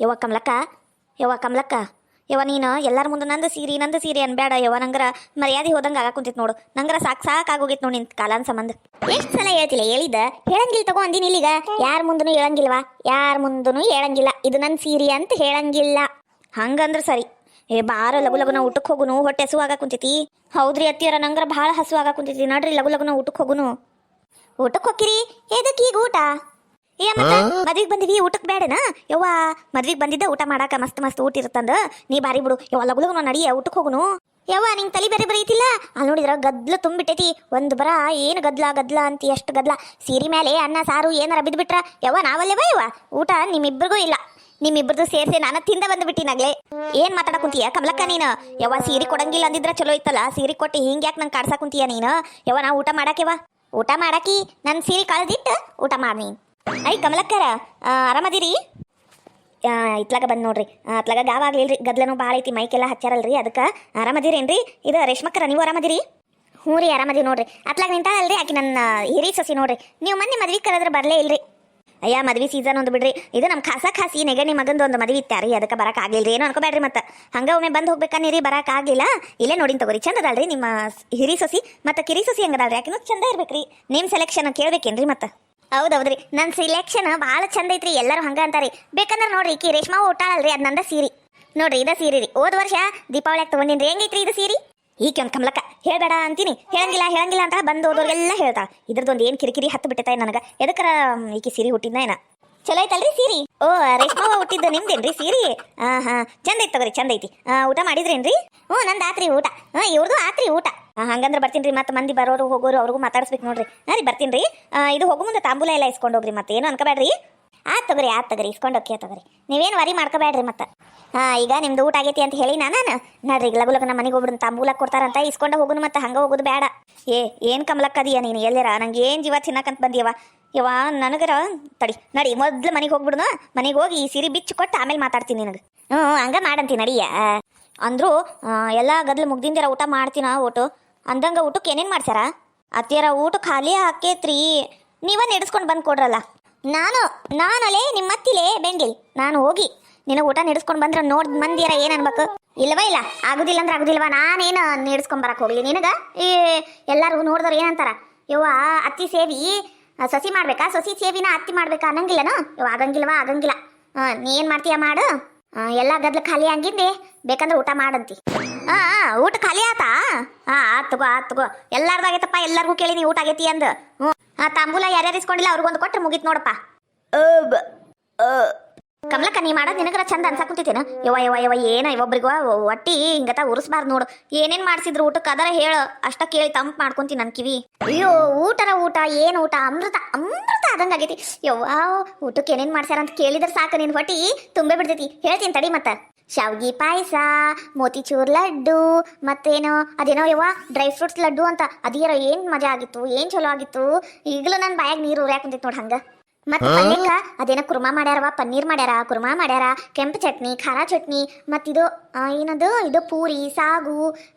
ಯವ್ವ ಕಮಲಕ್ಕ, ಯವ್ವ ಕಮಲಕ್ಕ, ಯವ್ವ ನೀನು ಎಲ್ಲರ ಮುಂದೆ ನಂದು ಸೀರೆ ಅನ್ಬೇಡ ಯವ್ವ. ನಂಗರ ಮರ್ಯಾದೆ ಹೋದಂಗೆ ಕುಂತಿತ್ತು ನೋಡು. ನಂಗರ ಸಾಕಾಗೋಗಿತ್ತು ನೋಡಿ ನಿನ್ ಕಾಲನ್ ಸಂಬಂಧ. ಎಷ್ಟು ಸಲ ಹೇಳ್ತಿಲ್ಲ ಹೇಳಿದ್ದ ಹೇಳಂಗಿಲ್ಲ ತಗೋ ಅಂದಿನಿ. ಇಲ್ಲಿಗ ಯಾರ ಮುಂದೂ ಹೇಳಂಗಿಲ್ವಾ? ಯಾರ ಮುಂದೂ ಹೇಳಂಗಿಲ್ಲ ಇದು ನನ್ನ ಸೀರೆ ಅಂತ ಹೇಳಂಗಿಲ್ಲ. ಹಂಗಂದ್ರೆ ಸರಿ. ಬಾರ ಲಗು ಲಗುನ ಊಟಕ್ಕೆ ಹೋಗುನು, ಹೊಟ್ಟೆ ಹಸುವಾಗ ಕುಂತೈತಿ. ಹೌದ್ರಿ ಅತ್ತಿಯರ, ನಂಗರ ಭಾಳ ಹಸುವಾಗ ಕುಂತೈತಿ. ನಡ್ರಿ ಲಗು ಲಗುನ ಊಟಕ್ಕೆ ಹೋಗುನು. ಊಟಕ್ಕೆ ಹೋಗಿರಿ? ಎದಕ್ಕೆ ಈಗ ಊಟ? ಮದ್ವಿಗೆ ಬಂದಿವಿ, ಊಟಕ್ಕೆ ಬೇಡನಾ ಯವ್ವ? ಮದ್ವಿಗೆ ಬಂದಿದ್ದ ಊಟ ಮಾಡಾಕ ಮಸ್ತ್ ಊಟ ಇರುತ್ತಂದ. ನೀ ಬಾರಿ ಬಿಡು ಯವ್ವ, ಲಗು ಲಗುನ ನಡಿಯ ಊಟಕ್ಕೆ ಹೋಗುನು. ಯವ್ವ ನಿಂಗೆ ತಲೆ ಬೇರೆ ಐತಿಲ್ಲ? ಅಲ್ಲಿ ನೋಡಿದ್ರ ಗದ್ಲ ತುಂಬಿಟ್ಟೈತಿ. ಒಂದು ಬರ ಏನು ಗದ್ಲ ಅಂತಿ, ಎಷ್ಟು ಗದ್ಲ. ಸೀರೆ ಮೇಲೆ ಅನ್ನ ಸಾರು ಏನಾರ ಬಿದ್ದುಬಿಟ್ರ ಯವ್ವ ನಾವಲ್ಲೇ ಯವ್ವ ಊಟ ನಿಮ್ಮಿಬ್ಬರಿಗೂ ಇಲ್ಲ. ನಿಮ್ಮಿಬ್ಬರದು ಸೇರಿಸಿ ನಾನು ತಿಂದ ಬಂದುಬಿಟ್ಟಿನಾಗ್ಲೇ. ಏನ್ ಮಾತಾಡ ಕುಂತೀಯ ಕಮಲಕ್ಕ ನೀನು? ಯವ್ವ ಸೀರೆ ಕೊಡಂಗಿಲ್ಲ ಅಂದಿದ್ರ ಚಲೋ ಇತ್ತಲ್ಲ, ಸೀರೆ ಕೊಟ್ಟು ಹಿಂಗ್ಯಾಕೆ ನಂಗೆ ಕಾಡ್ಸಾ ಕುಂತೀಯ ನೀನು? ಯವ್ವ ನಾ ಊಟ ಮಾಡಾಕೆವ, ಊಟ ಮಾಡಾಕಿ ನನ್ನ ಸೀರೆ ಕಳೆದಿಟ್ಟು ಊಟ ಮಾಡಿ ನೀನು. ಐ ಕಮಲಕ್ಕರ, ಆರಾಮದಿರಿ? ಇತ್ಲಾಗ ಬಂದು ನೋಡ್ರಿ. ಅತ್ಲಾಗ ಗಾವ ಆಗ್ಲಿಲ್ರಿ, ಗದ್ಲನು ಭಾಳ ಐತಿ, ಮೈಕೆಲ್ಲ ಹಚ್ಚಾರಲ್ರಿ, ಅದಕ್ಕೆ ಆರಾಮದಿರೇನ್ರಿ? ಇದು ರೇಷ್ಮಕ್ಕರ, ನೀವು ಆರಾಮದಿರಿ? ಹ್ಞೂ ರೀ ಆರಾಮದಿ ನೋಡ್ರಿ. ಅತ್ಲಾಗ ನಿಂತಾಳಲ್ರಿ ಆಕಿ ನನ್ನ ಹಿರಿ ಸೊಸಿ ನೋಡ್ರಿ. ನೀವು ಮೊನ್ನೆ ಮದ್ವೆ ಕರೆದ್ರೆ ಬರಲೇ ಇಲ್ರಿ. ಅಯ್ಯ ಮದ್ವೆ ಸೀಸನ್ ಒಂದು ಬಿಡ್ರಿ, ಇದು ನಮ್ಮ ಖಾಸಿ ನೆಗಣಿ ಮಗಂದು ಒಂದು ಮದ್ವೆ ಇತ್ತಾರಿ, ಅದಕ್ಕೆ ಬರಕ್ಕೆ ಆಗಿಲ್ರಿ. ಏನು ಅನ್ಕೋಬೇಡ್ರಿ. ಮತ್ತೆ ಹಂಗೆ ಒಮ್ಮೆ ಬಂದು ಹೋಗ್ಬೇಕನ್ನೀರಿ, ಬರಕ್ಕೆ ಆಗಲಿಲ್ಲ. ಇಲ್ಲೇ ನೋಡಿನ ತಗೋರಿ, ಚಂದ ಅದಲ್ರಿ ನಿಮ್ಮ ಹಿರಿ ಸೊಸಿ. ಮತ್ತು ಕಿರಿ ಸೊಸಿ ಹೆಂಗದಲ್ರಿ? ಆಕಿನೂ ಚಂದ ಇರ್ಬೇಕ್ರಿ. ನಿಮ್ಮ ಸೆಲೆಕ್ಷನ್ ಕೇಳ್ಬೇಕೇನ್ರಿ? ಮತ್ತೆ ಹೌದೌದ್ರಿ, ನನ್ನ ಸಿಲೆಕ್ಷನ್ ಭಾಳ ಚಂದ ಐತ್ರಿ. ಎಲ್ಲರೂ ಹಂಗೆ ಅಂತಾರಿ. ಬೇಕಂದ್ರೆ ನೋಡ್ರಿ ಈಕಿ ರೇಷ್ಮಾ ಊಟಾಳಲ್ರಿ, ಅದು ನಂದ ಸೀರೆ ನೋಡ್ರಿ. ಇದ ಸೀರೆ ರೀ, ಹೋದ ವರ್ಷ ದೀಪಾವಳಿಯಾಗ ತೊಗೊಂಡಿನ್ರಿ. ಹೆಂಗೈತ್ರಿ ಇದು ಸೀರೆ? ಈಕೆ ಒಂದು ಕಮಲಕ್ಕ ಹೇಳಬೇಡ ಅಂತೀನಿ, ಹೇಳಂಗಿಲ್ಲ ಅಂತ ಬಂದು ಹೋದವ್ರಿಗೆಲ್ಲ ಹೇಳ್ತಾಳೆ. ಇದ್ರದ್ದೊಂದು ಏನು ಕಿರಿಕಿರಿ ಹತ್ತು ಬಿಟ್ಟೈತೆ ನನಗೆ. ಎದಕ್ಕರ ಈಕಿ ಸೀರೆ ಹುಟ್ಟಿದ್ನ ಏನ? ಚಲೋ ಐತಲ್ರಿ ಸೀರೆ? ಓ ರೇಷ್ಮಾವ ಹುಟ್ಟಿದ್ದು ನಿಮ್ದೇನ್ರಿ ಸೀರೆ? ಹಾಂ ಚಂದ ಐತಿ ತಗೋರಿ, ಚಂದ ಐತಿ. ಊಟ ಮಾಡಿದ್ರೇನ್ರಿ? ಹ್ಞೂ ನಂದು ಆತ್ರಿ ಊಟ. ಇವ್ರದ್ದು ಆತ್ರಿ ಊಟ. ಹಂಗಂದ್ರೆ ಬರ್ತೀನಿ ರೀ. ಮತ್ತೆ ಮಂದಿ ಬರೋರು ಹೋಗೋರು ಅವ್ರಿಗೂ ಮಾತಾಡಿಸ್ಬೇಕು ನೋಡ್ರಿ. ರೀ ಬರ್ತೀನಿ ರೀ. ಇದು ಹೋಗೋ ಮುಂದೆ ತಾಂಬೂಲ ಎಲ್ಲ ಇಸ್ಕೊಂಡು ಹೋಗ್ರಿ. ಮತ್ತೆ ಏನು ಅನ್ಕೋಬೇಡ್ರಿ. ಆತ್ ತಗೋರಿ ಇಸ್ಕೊಂಡು ಹೋಗಿ ತಗೋರಿ. ನೀವೇನು ವರಿ ಮಾಡ್ಕೋಬೇಡ್ರಿ. ಮತ್ತೆ ಈಗ ನಿಮ್ದು ಊಟ ಆಗೈತಿ ಅಂತ ಹೇಳಿ ನಾನು ನೋಡ್ರಿ ಲಗು ನಮ್ಮ ಮನೆಗೆ ಹೋಗ್ಬಿಡು, ತಾಂಬೂಲ ಕೊಡ್ತಾರಂತ ಇಸ್ಕೊಂಡು ಹೋಗುನು. ಮತ್ತೆ ಹಂಗೆ ಹೋಗೋದು ಬೇಡ. ಏನು ಕಮಲಕ್ಕದಿಯ ನೀನು? ಎಲ್ಲರ ನಂಗೆ ಏನು ಜೀವ ತಿನ್ನಕಂತ ಬಂದಿಯವ ಯವ್ವ? ನನಗರ ನಡಿ ಮೊದ್ಲು ಮನೆಗೆ ಹೋಗ್ಬಿಡುನು. ಮನೆಗೆ ಹೋಗಿ ಈ ಸೀರೆ ಬಿಚ್ಚು ಕೊಟ್ಟು ಆಮೇಲೆ ಮಾತಾಡ್ತೀನಿ ನಿನಗೆ. ಹಂಗೆ ಮಾಡಂತೀನಿ ನಡಿಯ ಅಂದ್ರು. ಎಲ್ಲ ಗದ್ಲು ಮುಗ್ದಿಂದಿರ ಊಟ ಮಾಡ್ತೀನ ಊಟ ಅಂದಂಗೆ. ಊಟಕ್ಕೆ ಏನೇನು ಮಾಡ್ಸ್ಯಾರ ಅತ್ತಿಯರ? ಊಟ ಖಾಲಿ ಹಾಕೇತ್ರಿ, ನೀವ ನಡೆಸ್ಕೊಂಡು ಬಂದು ಕೊಡ್ರಲ್ಲ. ನಾನಲ್ಲೇ ನಿಮ್ಮ ಅತ್ತಿಲೇ ಬೆಂಡಿ, ನಾನು ಹೋಗಿ ನಿನ್ನ ಊಟ ನಡೆಸ್ಕೊಂಡು ಬಂದ್ರೆ ನೋಡ್ ಮಂದಿಯರ ಏನು ಅನ್ಬೇಕು? ಇಲ್ಲ ಆಗುದಿಲ್ಲ ಅಂದ್ರೆ ಆಗುದಿಲ್ವಾ? ನಾನೇನು ನಡೆಸ್ಕೊಂಡ್ ಬರಕ್ಕೆ ಹೋಗ್ಲಿ ನಿನಗ? ಎಲ್ಲರೂ ನೋಡಿದವ್ರು ಏನಂತಾರ? ಯವ್ವ ಅತ್ತಿ ಸೇವಿ ಸೊಸಿ ಮಾಡ್ಬೇಕಾ, ಸೊಸಿ ಸೇವಿನ ಅತ್ತಿ ಮಾಡ್ಬೇಕಾ ಅನ್ನಂಗಿಲ್ಲನು? ಯವ್ವ ಆಗಂಗಿಲ್ಲ. ನೀ ಏನು ಮಾಡ್ತೀಯ ಮಾಡು. ಎಲ್ಲ ಗದ್ಲು ಖಾಲಿ ಹಂಗಿದ್ದೆ, ಬೇಕಂದ್ರೆ ಊಟ ಮಾಡಂತಿ. ಊಟ ಖಾಲಿ ಆತಾ? ಆತ್ ತಗೋ ಎಲ್ಲಾರ್ದಾಗೈತಪ್ಪ. ಎಲ್ಲರಿಗೂ ಕೇಳಿನಿ ಊಟ ಆಗೈತಿ ಅಂದು. ತಾಂಬೂಲ ಯಾರ್ಯಾರು ಇಸ್ಕೊಂಡಿಲ್ಲ ಅವ್ರಿಗೊಂದು ಕೊಟ್ಟರೆ ಮುಗೀತು ನೋಡಪ್ಪ. ಕಮಲಕ್ಕ ನೀ ಮಾಡೋದು ನಿನಗರ ಚಂದ ಅನ್ಸಾಕುಂತೈತೇನ? ಯವ್ವ ಏನ ಒಬ್ರಿಗೂ ಒಟ್ಟಿ ಹಿಂಗತ ಉರಿಸ್ಬಾರ್ದು ನೋಡು. ಏನೇನ್ ಮಾಡ್ಸಿದ್ರು ಊಟಕ್ಕೆ ಅದರ ಹೇಳು, ಅಷ್ಟ ಕೇಳಿ ತಂಪು ಮಾಡ್ಕೊಂತೀನಿ ನನ್ನ ಕಿವಿ. ಅಯ್ಯೋ ಊಟ ಏನು ಊಟ? ಅಮೃತ ಆದಂಗಾಗೈತಿ. ಯವ್ವ ಊಟಕ್ಕೆ ಏನೇನ್ ಮಾಡ್ಸ್ಯಾರ ಅಂತ ಕೇಳಿದ್ರೆ ಸಾಕು, ನಿನ್ ಹೊಟ್ಟಿ ತುಂಬೆ ಬಿಡ್ತೈತಿ. ಹೇಳ್ತೀನಿ ತಡಿ. ಮತ್ತೆ ಶಾವ್ಗಿ ಪಾಯಸ, ಮೋತಿಚೂರ್ ಲಡ್ಡು, ಮತ್ತೇನೋ ಅದೇನೋ ಯವ್ವ ಡ್ರೈ ಫ್ರೂಟ್ಸ್ ಲಡ್ಡು ಅಂತ. ಅದೇರ ಏನ್ ಮಜಾ ಆಗಿತ್ತು, ಏನ್ ಚಲೋ ಆಗಿತ್ತು. ಈಗಲೂ ನನ್ನ ಬಾಯಾಗ ನೀರು ಉರಿಯಾಕುಂತೈತಿ ನೋಡ್ ಹಂಗ. ಮತ್ತೆ ಪಲ್ಯಕ್ಕ ಅದೇನೋ ಕುರ್ಮಾ ಮಾಡ್ಯಾರವ, ಪನ್ನೀರ್ ಮಾಡ್ಯಾರ, ಕುರ್ಮಾ ಮಾಡ್ಯಾರ, ಕೆಂಪು ಚಟ್ನಿ, ಖಾರ ಚಟ್ನಿ, ಮತ್ತಿದು ಏನದು ಇದು ಪೂರಿ ಸಾಗು,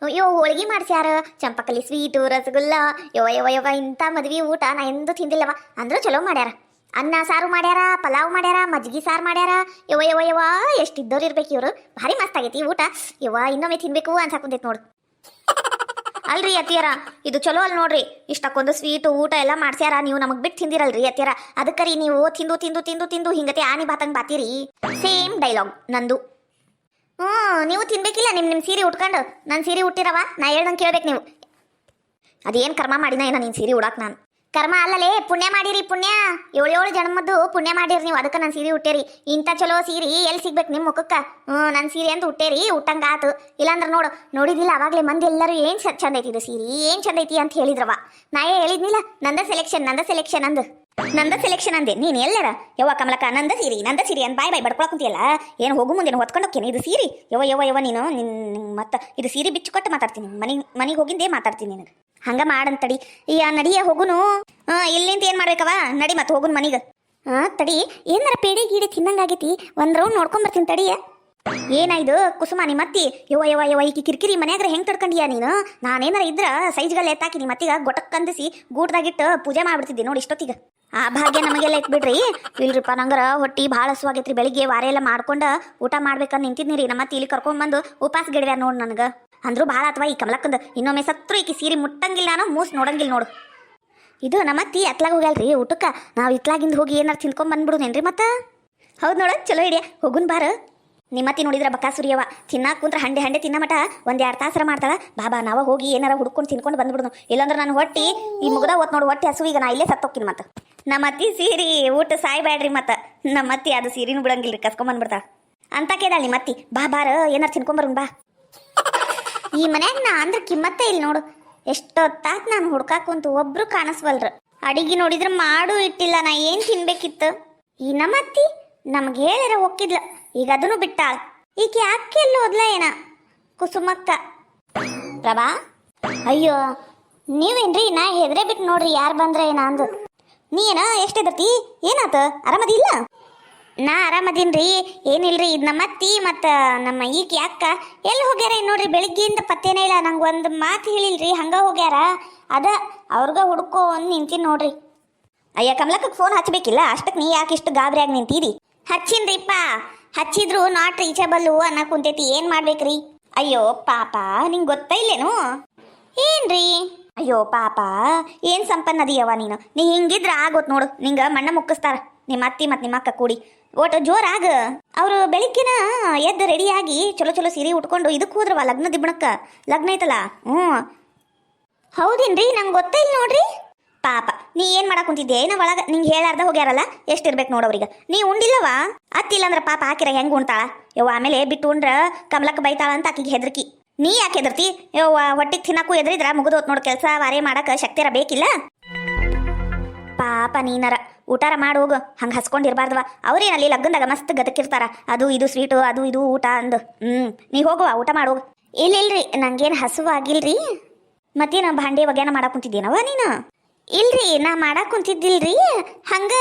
ಹೋಳಿಗೆ ಮಾಡ್ಸ್ಯಾರ, ಚಂಪಕಲಿ ಸ್ವೀಟು, ರಸಗುಲ್ಲ. ಯವ್ವ ಇಂಥ ಮದ್ವಿ ಊಟ ನಾ ಎಂದೂ ತಿಂದಿಲ್ಲವ. ಅಂದ್ರೂ ಚಲೋ ಮಾಡ್ಯಾರ. ಅನ್ನ ಸಾರು ಮಾಡ್ಯಾರ, ಪಲಾವ್ ಮಾಡ್ಯಾರ, ಮಜ್ಜಿಗೆ ಸಾರು ಮಾಡ್ಯಾರ. ಯವ್ವ ಎಷ್ಟಿದ್ದವ್ರು ಇರ್ಬೇಕು ಇವರು. ಭಾರಿ ಮಸ್ತ್ ಆಗೈತಿ ಊಟ. ಯವ್ವ ಇನ್ನೊಮ್ಮೆ ತಿನ್ಬೇಕು ಅನ್ಸಾಕುಂತೈತಿ ನೋಡು. ಅಲ್ರಿ ಅತ್ತಿಯರ, ಇದು ಚಲೋ ಅಲ್ ನೋಡ್ರಿ. ಇಷ್ಟಕ್ಕೊಂದು ಸ್ವೀಟು ಊಟ ಎಲ್ಲ ಮಾಡ್ಸ್ಯಾರ, ನೀವು ನಮಗೆ ಬಿಟ್ಟು ತಿಂದಿರಲ್ರಿ ಅತ್ತಿಯರ. ಅದಕ್ಕರಿ ನೀವು ತಿಂದು ಹಿಂಗತೆ ಆನಿ ಬಾತಂಗ್ ಬಾತೀರಿ. ಸೇಮ್ ಡೈಲಾಗ್ ನಂದು. ನೀವು ತಿನ್ಬೇಕಿಲ್ಲ ನಿಮ್ಮ ಸೀರೆ ಉಟ್ಕೊಂಡು. ನನ್ನ ಸೀರೆ ಉಟ್ಟಿರವ ನಾ ಹೇಳ್ದಂಗೆ ಕೇಳ್ಬೇಕು ನೀವು. ಅದೇನು ಕರ್ಮ ಮಾಡಿನ ಏನ ನಿನ್ನ ಸೀರೆ ಉಡಾಕ್? ನಾನು ಕರ್ಮ ಅಲ್ಲಲೇ, ಪುಣ್ಯ ಮಾಡಿರಿ. ಪುಣ್ಯ 7 ಜನ್ಮದ್ದು ಪುಣ್ಯ ಮಾಡಿರಿ ನೀವು. ಅದಕ್ಕೆ ನನ್ನ ಸೀರೆ ಉಟ್ಟೇರಿ. ಇಂಥ ಚಲೋ ಸೀರೆ ಎಲ್ಲಿ ಸಿಗ್ಬೇಕು ನಿಮ್ಮ ಮುಖಕ್ಕೆ? ನನ್ನ ಸೀರೆ ಅಂತ ಉಟ್ಟೇರಿ, ಉಟ್ಟಂಗೆ ಆತು. ಇಲ್ಲಾಂದ್ರೆ ನೋಡಿದಿಲ್ಲ ಅವಾಗಲೇ ಮಂದಿ ಎಲ್ಲರೂ ಏನು ಚಂದ ಐತಿ ಇದು ಸೀರೆ, ಏನು ಚಂದ ಐತಿ ಅಂತ ಹೇಳಿದ್ರವ. ನಾ ಹೇಳಿದ್ನಿಲ್ಲ ನಂದ ಸೆಲೆಕ್ಷನ್ ಅಂದು. ನಂದ ಸೆಲೆಕ್ಷನ್ ಅಂದೆ. ನೀನು ಎಲ್ಲರ ಯವ್ವ ಕಮಲಕ್ಕ ನಂದ ಸೀರೆ ಅಂತ ಬಾಯ್ ಬಡ್ಕೊಳಕುಂತಿಯಲ್ಲ. ಏನು ಹೋಗು ಮುಂದೆ ಹೊತ್ಕೊಂಡು ಹೋಗ್ತೇನೆ ಇದು ಸೀರೆ. ಯವ್ವ ನೀನು ಮತ್ತೆ ಇದು ಸೀರೆ ಬಿಚ್ಚು ಕೊಟ್ಟು ಮಾತಾಡ್ತೀನಿ. ಮನೆಗೆ ಹೋಗಿಂದೇ ಮಾತಾಡ್ತೀನಿ ನಿನಗೆ. ಹಂಗ ಮಾಡಂತಡಿ. ನಡಿಯ ಹೋಗುನು. ಇಲ್ಲಿಂದ ಏನು ಮಾಡ್ಬೇಕವ? ನಡಿ ಮತ್ತೆ ಹೋಗುನ್ ಮನೆಗೆ. ತಡಿ, ಏನಾರ ಪೇಡೆ ಗೀಡೆ ತಿನ್ನಂಗಾಗೈತಿ, ಒಂದು ರೌಂಡ್ ನೋಡ್ಕೊಂಬರ್ತೀನಿ ತಡಿಯ. ಏನಾಯ್ದು ಕುಸುಮ ನಿಮ್ಮತ್ತಿ? ಯವ್ವ ಈಕಿ ಕಿರಿಕಿರಿ ಮನ್ಯಾಗ್ರ ಹೆಂಗೆ ತಡ್ಕೊಂಡಿಯಾ ನೀನು? ನಾನೇನಾರ ಇದ್ರ ಸೈಜ್ಗಲ್ಲ ಎತ್ತಾಕಿ ನಿಮ್ಮತ್ತಿಗ ಗೊಟಕ್ ಕಂದಿಸಿ ಗೂಟದಾಗಿಟ್ಟು ಪೂಜೆ ಮಾಡ್ಬಿಡ್ತಿದ್ದೆ ನೋಡಿ ಇಷ್ಟೊತ್ತಿಗೆ. ಆ ಭಾಗ್ಯ ನಮಗೆಲ್ಲ ಇಟ್ಬಿಡ್ರಿ. ಇಲ್ರಿಪ್ಪ ನಂಗರ ಹೊಟ್ಟಿ ಭಾಳ ಹಸುವಾಗೈತ್ರಿ. ಬೆಳಿಗ್ಗೆ ವಾರ ಎಲ್ಲ ಮಾಡ್ಕೊಂಡು ಊಟ ಮಾಡ್ಬೇಕಂತ ನಿಂತಿದ್ನಿರಿ. ನಮ್ಮ ಇಲ್ಲಿ ಕರ್ಕೊಂಡ್ಬಂದು ಉಪವಾಸ ಗಿಡವ್ಯಾರ ನೋಡು ನನಗೆ. ಅಂದ್ರೂ ಭಾಳ ಅಥವಾ ಈ ಕಮಲಕ್ಕಂದು ಇನ್ನೊಮ್ಮೆ ಸತ್ರು ಈಕಿ ಸೀರೆ ಮುಟ್ಟಂಗಿಲ್ಲ, ನಾನು ಮೂಸ್ ನೋಡಂಗಿಲ್ಲ ನೋಡು. ಇದು ನಮ್ಮ ಅತ್ತಿ ಅತ್ಲಾಗ ಹೋಗ್ಯಾಳ್ರಿ ಊಟಕ್ಕೆ. ನಾವು ಇತ್ಲಾಗಿಂದ ಹೋಗಿ ಏನಾರು ತಿನ್ಕೊಂಡ್ ಬಂದ್ಬಿಡುನೇನ್ರಿ ಮತ್ತೆ. ಹೌದು ನೋಡ, ಚಲೋ ಹಿಡಿಯ ಹೋಗುನ್ ಬಾರ. ನಿಮ್ಮತ್ತಿ ನೋಡಿದ್ರ ಬಕಾಸುರಿಯವ ತಿನ್ನಾಕ ಕುಂತ್ರ ಹಂಡೆ ಹಂಡೆ ತಿನ್ನ ಮಟ ಒಂದ್ 2 ತಾಸರ ಮಾಡ್ತಾಳ. ಬಾಬಾ ನಾವ ಹೋಗಿ ಏನಾರ ಹುಡ್ಕೊಂಡು ತಿನ್ಕೊಂಡು ಬಂದ್ಬಿಡ್ನು. ಇಲ್ಲಾಂದ್ರೆ ನಾನು ಹೊಟ್ಟಿ ಈ ಮುಗ್ದ ಹೊತ್ ನೋಡು, ಹೊಟ್ಟೆ ಹಸು. ಈಗ ನಾ ಇಲ್ಲೇ ಸತ್ತೋಕ್ಕಿನ ಮತ್ತೆ. ನಮ್ಮತ್ತಿ ಸೀರಿ ಊಟ ಸಾಯ್ಬ್ಯಾಡ್ರಿ ಮತ್ತೆ. ನಮ್ಮತ್ತಿ ಅದು ಸೀರಿನೂ ಬಿಡಂಗಿಲ್ರಿ, ಕಸ್ಕೊಂಬಂದ್ಬಿಡ್ತಾಳ ಅಂತ ಕೇದಾಳ ನಿಮ್ಮತ್ತಿ. ಬಾ ಬಾರ ಏನಾರು ತಿನ್ಕೊಂಬರುನ್ ಬಾ. ಈ ಮನ್ಯಾಗ ನಾ ಅಂದ್ರೆ ಕಿಮ್ಮತ್ತೇ ಇಲ್ಲಿ ನೋಡು. ಎಷ್ಟೊತ್ತಾತ್ ನಾನು ಹುಡ್ಕಾಕ್ ಕುಂತು ಒಬ್ರು ಕಾಣಿಸ್ವಲ್ರ. ಅಡಿಗೆ ನೋಡಿದ್ರ ಮಾಡು ಇಟ್ಟಿಲ್ಲ. ನಾ ಏನ್ ತಿನ್ಬೇಕಿತ್ತು. ಈ ನಮ್ಮತ್ತಿ ನಮ್ಗೆ ಹೇಳಿರ ಹೋಗಿದ್ಲ, ಈಗ ಅದನ್ನು ಬಿಟ್ಟಾಳ. ಈಕೆ ಅಕ್ಕೆಲ್ಲ ಹೋದ್ಲ ಏನ ಕುಸುಮಕ್ಕ. ಪ್ರಭಾ, ಅಯ್ಯೋ ನೀವೇನ್ರಿ? ನಾ ಹೆದ್ರೆ ಬಿಟ್ಟು ನೋಡ್ರಿ ಯಾರು ಬಂದ್ರ ಏನ ಅಂದು. ನೀ ಏನ ಎಷ್ಟೆದರ್ತಿ? ಏನಾತ? ಆರಾಮದಿ ಇಲ್ಲ? ನಾ ಆರಾಮದೀನ್ರಿ. ಏನಿಲ್ರಿ, ಇದು ನಮ್ಮತ್ತಿ ಮತ್ತು ನಮ್ಮ ಈಕಿ ಅಕ್ಕ ಎಲ್ಲಿ ಹೋಗ್ಯಾರ ನೋಡ್ರಿ. ಬೆಳಿಗ್ಗೆಯಿಂದ ಪತ್ತೇನೇ ಇಲ್ಲ. ನಂಗೆ ಒಂದು ಮಾತು ಹೇಳಿಲ್ರಿ, ಹಂಗ ಹೋಗ್ಯಾರ. ಅದ ಅವ್ರಿಗ ಹುಡ್ಕೋ ಅಂದ್ ನಿಂತೀನಿ ನೋಡ್ರಿ. ಅಯ್ಯ ಕಮಲಕ್ಕಕ್ಕೆ ಫೋನ್ ಹಚ್ಬೇಕಿಲ್ಲ? ಅಷ್ಟಕ್ಕೆ ನೀ ಯಾಕೆ ಇಷ್ಟು ಗಾಬರಿಯಾಗಿ ನಿಂತೀರಿ? ಹಚ್ಚಿನ್ರಿಪ್ಪ, ಹಚ್ಚಿದ್ರು ನಾಟ್ ರೀಚಬಲ್ಲು ಅನ್ನ ಕುಂತೈತಿ. ಏನ್ ಮಾಡ್ಬೇಕ್ರಿ? ಅಯ್ಯೋ ಪಾಪ, ನಿಂಗೆ ಗೊತ್ತ ಇಲ್ಲೇನು? ಏನ್ರಿ? ಅಯ್ಯೋ ಪಾಪ, ಏನ್ ಸಂಪನ್ನದಿಯವ ನೀನು. ನೀ ಹಿಂಗಿದ್ರ ಆಗೋತ್ ನೋಡು. ನಿಂಗ ಮಣ್ಣ ಮುಕ್ಕಿಸ್ತಾರ ನಿಮ್ಮ ಅತ್ತಿ ಮತ್ತು ನಿಮ್ಮ ಅಕ್ಕ ಕೂಡಿ. ಒಟ್ಟು ಜೋರಾಗ ಅವರು ಬೆಳಿಗ್ಗೆನ ಎದ್ದು ರೆಡಿಯಾಗಿ ಚಲೋ ಚಲೋ ಸೀರೆ ಉಟ್ಕೊಂಡು ಇದಕ್ಕೆ ಹೋದ್ರವ ಲಗ್ನ ದಿಬ್ಬಣಕ್ಕ. ಲಗ್ನ ಐತಲ್ಲ. ಹೌದೇನ್ರಿ? ನಂಗೆ ಗೊತ್ತ ಇಲ್ಲ ನೋಡ್ರಿ. ಪಾಪ ನೀ ಏನ್ ಮಾಡಕ್ ಕುಂತಿದ್ದೆ ಏನ ಒಳಗ? ನಿಂಗೆ ಹೇಳಾರ್ದ ಹೋಗ್ಯಾರಲ್ಲ, ಎಷ್ಟಿರ್ಬೇಕು ನೋಡವ್ರಿಗೆ. ನೀ ಉಂಡಿಲ್ಲವಾ? ಅತ್ತಿಲ್ಲ ಅಂದ್ರ ಪಾಪ ಹಾಕಿರ ಹೆಂಗ್ ಉಣ್ತಾಳ ಯವ್ವ. ಆಮೇಲೆ ಬಿಟ್ಟು ಉಂಡ್ರ ಕಮಲಕ್ಕ ಬೈತಾಳ ಅಂತ ಆಕಿಗೆ ಹೆದರ್ಕಿ. ನೀ ಯಾಕೆ ಹೆದರ್ತಿ ಯವ್ವ? ಹೊಟ್ಟಿಗೆ ತಿನ್ನಕ್ಕೂ ಎದ್ರಿದ್ರ ಮುಗಿದೋತ್ ನೋಡು. ಕೆಲಸ ವಾರೇ ಮಾಡಕ್ಕೆ ಶಕ್ತಿರ ಬೇಕಿಲ್ಲ. ಪಾಪ ನೀನರ ಊಟಾರ ಮಾಡಿ ಹೋಗು. ಹಂಗೆ ಹಸ್ಕೊಂಡಿರ್ಬಾರ್ದವ. ಅವ್ರೇನಲ್ಲಿ ಲಗ್ನದಾಗ ಮಸ್ತ್ ಗದಕಿರ್ತಾರ. ಅದು ಇದು ಸ್ವೀಟು, ಅದು ಇದು ಊಟ ಅಂದು. ನೀ ಹೋಗುವ ಊಟ ಮಾಡೋಗು. ಇಲ್ರಿ ನಂಗೇನು ಹಸುವಾಗಿಲ್ರಿ. ಮತ್ತೇನ ಭಾಂಡೆ ಒಗ್ಯಾನ ಮಾಡಕ್ ಕುಂತಿದ್ದೇನವ ನೀನು? ಇಲ್ರಿ, ನಾ ಮಾಡಕ್ ಕುಂತಿದ್ದಿಲ್ರಿ. ಹಂಗ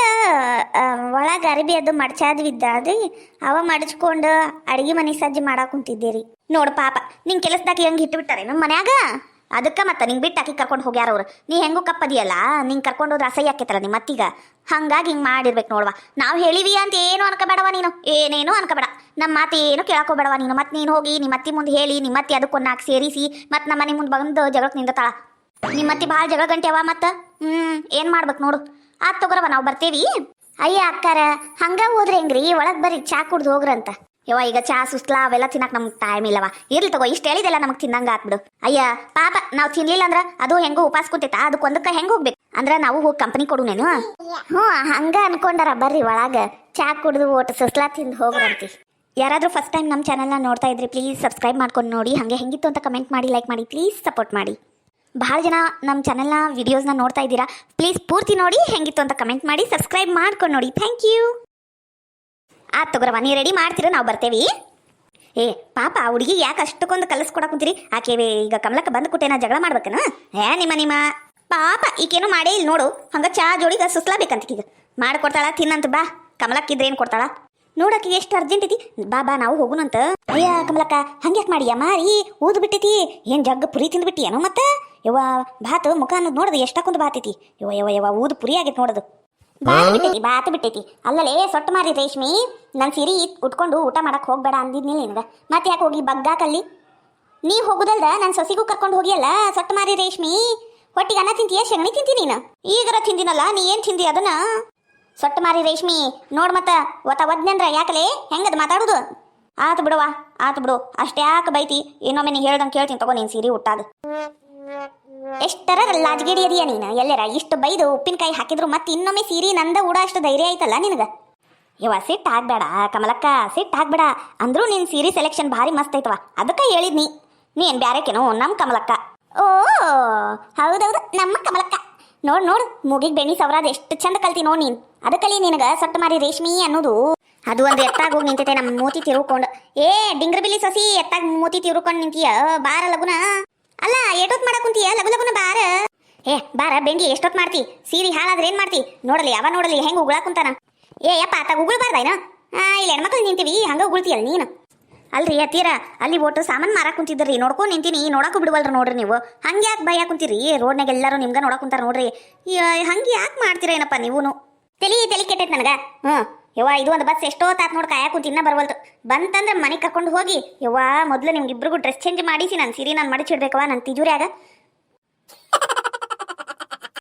ಒಳಗ ಅರಿಬಿ ಅದು ಮಡ್ಚಾದ್ವಿದ್ದಾದ್ರಿ, ಅವ ಮಡಚ್ಕೊಂಡು ಅಡಿಗೆ ಮನೆ ಸಜ್ಜಿ ಮಾಡಕ್ ಕುಂತಿದ್ದೀರಿ. ನೋಡು ಪಾಪ, ನಿಂಗೆ ಕೆಲಸದಾಕಿ ಹೆಂಗೆ ಇಟ್ಟು ಬಿಟ್ಟಾರೆ ನಮ್ಮ ಮನ್ಯಾಗ. ಅದಕ್ಕೆ ಮತ್ತೆ ನಿಂಗೆ ಬಿಟ್ಟು ಆಕಿ ಕರ್ಕೊಂಡು ಹೋಗ್ಯಾರ ಅವ್ರು. ನೀ ಹೆಂಗೂ ಕಪ್ಪದಿಯಲ್ಲ, ನಿಂಗೆ ಕರ್ಕೊಂಡು ಹೋದ್ರೆ ಅಸಹ್ಯ ಆಕೈತಲ್ಲ ನಿಮ್ಮ ಅತ್ತಿಗ. ಹಂಗಾಗಿ ಹಿಂಗೆ ಮಾಡಿರ್ಬೇಕು ನೋಡುವ. ನಾವು ಹೇಳಿವಿ ಅಂತ ಏನು ಅನ್ಕೋಬೇಡವ ನೀನು. ಏನೇನು ಅನ್ಕೋಬೇಡ. ನಮ್ಮ ಮಾತು ಏನು ಕೇಳಕೋಬೇಡವ ನೀನು. ಮತ್ತೆ ನೀನು ಹೋಗಿ ನಿಮ್ಮ ಅತ್ತಿ ಮುಂದೆ ಹೇಳಿ, ನಿಮ್ಮ ಅತ್ತಿ ಅದಕ್ಕೊಂದು 4 ಸೇರಿಸಿ ಮತ್ತೆ ನಮ್ಮ ಮನೆ ಮುಂದೆ ಬಂದು ಜಗಳಕ್ಕೆ ನಿಂದತಾಳ. ನಿಮ್ಮ ಅತ್ತಿ ಭಾಳ ಜಗಳ ಗಂಟೆ ಅವ ಮತ್ತೆ. ಏನು ಮಾಡ್ಬೇಕು ನೋಡು. ಆತ್ ತಗೋರವ, ನಾವು ಬರ್ತೇವಿ. ಅಯ್ಯ ಅಕ್ಕಾರ, ಹಂಗ ಹೋದ್ರೆ ಹೆಂಗ್ರಿ? ಒಳಗೆ ಬರ್ರಿ, ಚಾ ಕುಡ್ದು ಹೋಗ್ರಂತ. ಯವ್ವ ಈಗ ಚಾ ಸುಸ್ಲಾ ಅವೆಲ್ಲ ತಿನ್ನಕ್ ನಮ್ಗೆ ಟೈಮ್ ಇಲ್ಲವ. ಇರ್ಲಿ ತಗೋ, ಇಷ್ಟು ಹೇಳಿದೆಲ್ಲ ನಮಗೆ ತಿನ್ನಂಗ ಆತ್ಬಿಡು. ಅಯ್ಯ ಪಾಪ, ನಾವು ತಿನ್ಲಿಲ್ಲ ಅಂದ್ರ ಅದು ಹೆಂಗೋ ಉಪಾಸ ಕುಂತೈತ. ಅದಕ್ಕೊಂದಕ್ಕೆ ಹೆಂಗೆ ಹೋಗ್ಬೇಕು ಅಂದ್ರ ನಾವು ಹೋಗಿ ಕಂಪನಿ ಕೊಡುನೇನು? ಹಂಗ ಅನ್ಕೊಂಡಾರ. ಬರ್ರಿ ಒಳಗ ಚಾ ಕುಡ್ದು ಓಟ್ ಸುಸ್ಲಾ ತಿಂದು ಹೋಗ್ರಂತಿ. ಯಾರಾದ್ರೂ ಫಸ್ಟ್ ಟೈಮ್ ನಮ್ಮ ಚಾನಲ್ನ ನೋಡ್ತಾ ಇದ್ರಿ ಪ್ಲೀಸ್ ಸಬ್ಸ್ಕ್ರೈಬ್ ಮಾಡ್ಕೊಂಡು ನೋಡಿ. ಹಾಗೆ ಹೆಂಗಿತ್ತು ಅಂತ ಕಮೆಂಟ್ ಮಾಡಿ, ಲೈಕ್ ಮಾಡಿ, ಪ್ಲೀಸ್ ಸಪೋರ್ಟ್ ಮಾಡಿ. ಭಾಳ ಜನ ನಮ್ಮ ಚಾನಲ್ನ ವಿಡಿಯೋಸ್ನ ನೋಡ್ತಾ ಇದ್ದೀರಾ. ಪ್ಲೀಸ್ ಪೂರ್ತಿ ನೋಡಿ, ಹೆಂಗಿತ್ತು ಅಂತ ಕಮೆಂಟ್ ಮಾಡಿ, ಸಬ್ಸ್ಕ್ರೈಬ್ ಮಾಡ್ಕೊಂಡು ನೋಡಿ. Thank you. ಆತ್ ತಗೋರವ, ನೀ ರೆಡಿ ಮಾಡ್ತೀರ, ನಾವು ಬರ್ತೇವಿ. ಏ ಪಾಪ, ಹುಡುಗಿ ಯಾಕೆ ಅಷ್ಟಕ್ಕೊಂದು ಕಲಿಸ್ಕೊಡಕ್ ಕುಂತೀರಿ? ಆಕೆವೇ ಈಗ ಕಮಲಕ್ಕ ಬಂದು ಕುಟ್ಟೇನ ಜಗಳ ಮಾಡ್ಬೇಕನ? ನಿಮ್ಮ ಪಾಪ ಈಕೇನು ಮಾಡೇ ಇಲ್ಲಿ ನೋಡು. ಹಂಗ ಚಾ ಜೋಡಿಗ ಸುಸ್ಲಾಬೇಕಂತ ಈಗ ಮಾಡ್ಕೊಡ್ತಾಳ. ತಿನ್ನಂತ ಬಾ. ಕಮಲಕ್ಕಿದ್ರೆ ಏನು ಕೊಡ್ತಾಳ ನೋಡಕ್ಕೆ. ಎಷ್ಟು ಅರ್ಜೆಂಟ್ ಐತಿ. ಬಾ ನಾವು ಹೋಗುನಂತ. ಅಯ್ಯ ಕಮಲಕ್ಕ, ಹಂಗ್ಯಾಕೆ ಮಾಡಿಯ ಮಾರಿ? ಊದು ಬಿಟ್ಟೈತಿ ಏನು? ಜಗ್ಗ ಪುರಿ ತಿಂದು ಏನೋ ಮತ್ತೆ. ಯವ್ವ ಬಾತ್ ಮುಖ ಅನ್ನೋದು ನೋಡೋದು ಎಷ್ಟಕ್ಕೊಂದು ಬಾತೈತಿ. ಯವ್ವ ಊದು ಪುರಿ ಆಗೈತಿ ನೋಡೋದು. ಬಾತ್ ಬಿಟ್ಟೈತಿ. ಅಲ್ಲಲೇ ಸೊಟ್ಟು ಮಾರಿ ರೇಷ್ಮಿ, ನನ್ನ ಸೀರೆ ಉಟ್ಕೊಂಡು ಊಟ ಮಾಡಕ್ ಹೋಗ್ಬೇಡ ಅಂದಿದ್ನಿಲ್ಲ ನಿನಗ. ಮತ್ತೆ ಯಾಕೆ ಹೋಗಿ ಬಗ್ಗಾಕಲ್ಲಿ? ನೀ ಹೋಗುದಲ್ದ ನನ್ನ ಸೊಸಿಗೂ ಕರ್ಕೊಂಡು ಹೋಗಿಯಲ್ಲ. ಸೊಟ್ಟು ಮಾರಿ ರೇಷ್ಮಿ, ಹೊಟ್ಟಿಗೆ ಅನ್ನ ತಿಂತೀಯ? ಶಗಣಿ ತಿಂತಿ ನೀನು? ಈಗರ ತಿಂದಿನಲ್ಲ, ನೀ ಏನು ತಿಂದಿ ಅದನ್ನ? ಸೊಟ್ಟು ಮಾರಿ ರೇಷ್ಮಿ ನೋಡ್ ಮತ್ತ ಒದ್ನಂದ್ರ ಯಾಕಲೇ ಹೆಂಗದ ಮಾತಾಡುದು? ಆತು ಬಿಡುವ, ಆತು ಬಿಡು. ಅಷ್ಟೇ ಯಾಕೆ ಬೈತಿ? ಇನ್ನೊಮ್ಮೆ ನೀ ಹೇಳ್ದಂಗೆ ಕೇಳ್ತೀನಿ ತಗೋ. ನೀನು ಸೀರೆ ಉಟ್ಟಾದ ಎಷ್ಟರ ಲಾಜ್ಗಿಡಿ ಅದೀಯ ನೀನು. ಎಲ್ಲರ ಇಷ್ಟು ಬೈದು ಉಪ್ಪಿನಕಾಯಿ ಹಾಕಿದ್ರು ಮತ್ತೆ ಇನ್ನೊಮ್ಮೆ ಸೀರೆ ನಂದ ಉಡ ಅಷ್ಟು ಧೈರ್ಯ ಆಯ್ತಲ್ಲ ನಿನಗ. ಯವ್ವ ಸಿಟ್ಟು ಆಗ್ಬೇಡ ಕಮಲಕ್ಕ, ಸಿಟ್ಟು ಆಗ್ಬೇಡ. ಅಂದ್ರೂ ನಿನ್ನ ಸೀರೆ ಸೆಲೆಕ್ಷನ್ ಭಾರಿ ಮಸ್ತ್ ಐತವ. ಅದಕ್ಕೆ ಹೇಳಿದ್ನಿ. ನೀ ಏನು ಬ್ಯಾರೆಕೇನು? ನಮ್ಮ ಕಮಲಕ್ಕ. ಓ ಹೌದೌದು, ನಮ್ಮ ಕಮಲಕ್ಕ. ನೋಡು ಮೂಗಿಗೆ ಬೆಣ್ಣಿ ಸವರಾದ ಎಷ್ಟು ಚಂದ ಕಲ್ತಿ ನೋಡ್ ನೀನು. ಅದಕ್ಕಲ್ಲಿ ನಿನಗ ಸೊಟ್ಟು ಮಾರಿ ರೇಷ್ಮಿ ಅನ್ನೋದು. ಅದು ಒಂದು ಎತ್ತಾಗ ಹೋಗಿ ನಿಂತೈತೆ ನಮ್ಮ ಮೂತಿ ತಿರುಕೊಂಡು. ಏ ಡಿಂಗ್ರ ಬಿಲಿ ಸಸಿ, ಎತ್ತಾಗ ಮೂತಿ ತಿರುಕೊಂಡು ನಿಂತೀಯ? ಬಾರ ಲಗುನ. ಅಲ್ಲ ಏಟೊತ್ತು ಮಾಡಕ್ ಕುಂತೀಯ? ಲಗುನ ಬಾರ. ಏ ಬಾರ ಬೆಂಗಿ, ಎಷ್ಟೊತ್ತು ಮಾಡ್ತಿ? ಸೀರೆ ಹಾಳಾದ್ರೆ ಏನು ಮಾಡ್ತಿ? ನೋಡಲಿ ಯಾವ ನೋಡಲಿ ಹೆಂಗೆ ಉಗುಳಾಕ್ ಕುಂತಾನ. ಏ ಯಪ್ಪ ಆತ ಉಗುಳ್ಬಾರ್ದಾಯ್ನ? ಇಲ್ಲಿ ಹೆಣ್ಮಕ್ಳು ನಿಂತೀವಿ ಹಂಗ ಉಗುಳ್ತೀಯಲ್ಲ ನೀನು. ಅಲ್ರಿ ಅತ್ತೀರ ಅಲ್ಲಿ ಒಟ್ಟು ಸಾಮಾನು ಮಾರಾಕ್ ಕುಂತಿದ್ರಿ ನೋಡ್ಕೊಂಡು ನಿಂತೀನಿ ನೋಡಕ್ಕೂ ಬಿಡುವಲ್ರಿ ನೋಡ್ರಿ ನೀವು ಹಂಗೆ ಯಾಕೆ ಭಯ ಕುಂತೀರಿ ರೋಡ್ನಾಗ ಎಲ್ಲರೂ ನಿಮ್ಗೆ ನೋಡಕ್ ಕುಂತಾರ ನೋಡ್ರಿ ಹಂಗೆ ಯಾಕೆ ಮಾಡ್ತೀರ ಏನಪ್ಪ ನೀವೂ ತಲೆ ಕೆಟ್ಟೈತೆ ನನಗೆ ಯವ್ವ ಇದು ಒಂದು ಬಸ್ ಎಷ್ಟೋ ತಾತ್ ನೋಡಿ ಕಾಯಕ್ಕೆ ಕುಂತ ಇನ್ನೂ ಬರ್ವಲ್ತು ಬಂತಂದ್ರೆ ಮನೆಗೆ ಕರ್ಕೊಂಡು ಹೋಗಿ ಯವ್ವ ಮೊದಲು ನಿಮ್ಗಿಬ್ರಿಗೂ ಡ್ರೆಸ್ ಚೇಂಜ್ ಮಾಡಿಸಿ ನಾನು ಸೀರೆ ನಾನು ಮಡಿಚಿಡ್ಬೇಕವ ನನ್ನ ತಿಜೂರ್ಯಾಗ